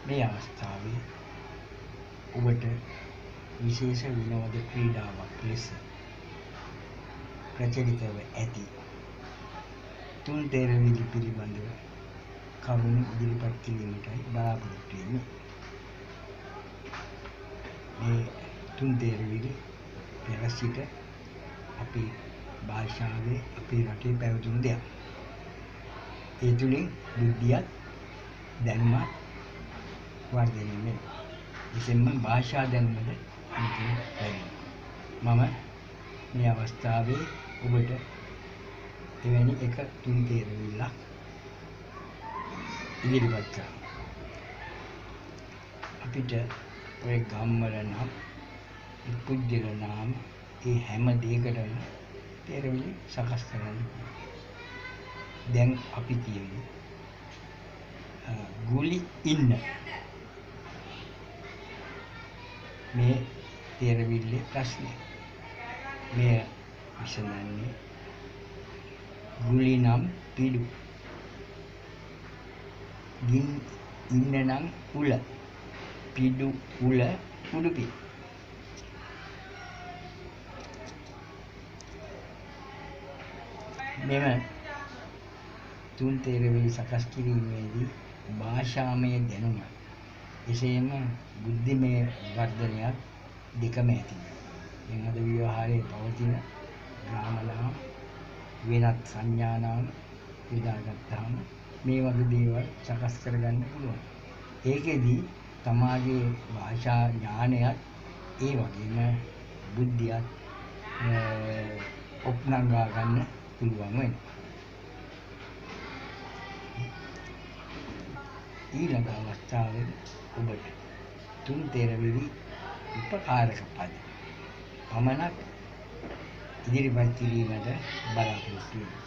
මේ අවස්ථාවේ ඔබට විශේෂ විනෝද ක්‍රීඩාවක් ලෙස ප්‍රචලිතව ඇති තුන් තෙරවිලි පිළිබඳව කරුණු ඉදිරිපත් කිරීමටයි බලාපොරොත්තු වෙන්නේ. මේ තුන් තෙරවිලි පෙර සිට අපේ භාෂාවේ අපේ රටේ පැවතුණු දෙයක්. ඒ තුලින් බුද්ධියත් දැනුමත් වර්ධනය වෙනවා. විශේෂයෙන්ම භාෂා දැනුමද මෙතන වැඩිවෙනවා. මම මේ අවස්ථාවේ ඔබට එවැනි එක තුන් තෙරවිල්ලක් ඉදිරිපත් කරනවා. අපිට ඔය ගම්වල නම් පුජ්‍යල නාම ඒ හැම දෙයකටම තෙරවිලි සකස් කරන්න පුළුවන්. දැන් අපි කියමු ගුලි ඉන්න මේ තෙරවිල්ලේ ප්‍රශ්නය. මේ විසඳන්නේ ගුලි නම් පිඩු, ගින් ඉන්න නම් උල, පිඩු උල උඩුපි. මෙම තුන් තෙරවිලි සකස් කිරීමේදී භාෂාමය දැනුම එසේම බුද්ධිමය වර්ධනයක් දෙකම ඇති. දැන් අද ව්‍යවහාරයේ පවතින ග්‍රාමනාම වෙනත් සංඥානාම යොදාගත්තාම මේ වගේ දේවල් සකස් කරගන්න පුළුවන්. ඒකෙදී තමාගේ භාෂා ඥානයත් ඒ වගේම බුද්ධියත් ඔප්නංගා ගන්න පුළුවන් වෙනවා. ඊළඟ අවස්ථාවේ ඔබට තුන් තෙරවිලි උපකාරක පද පමණක් ඉදිරිපත් කිරීමට බලාපොරොත්තු වෙනවා.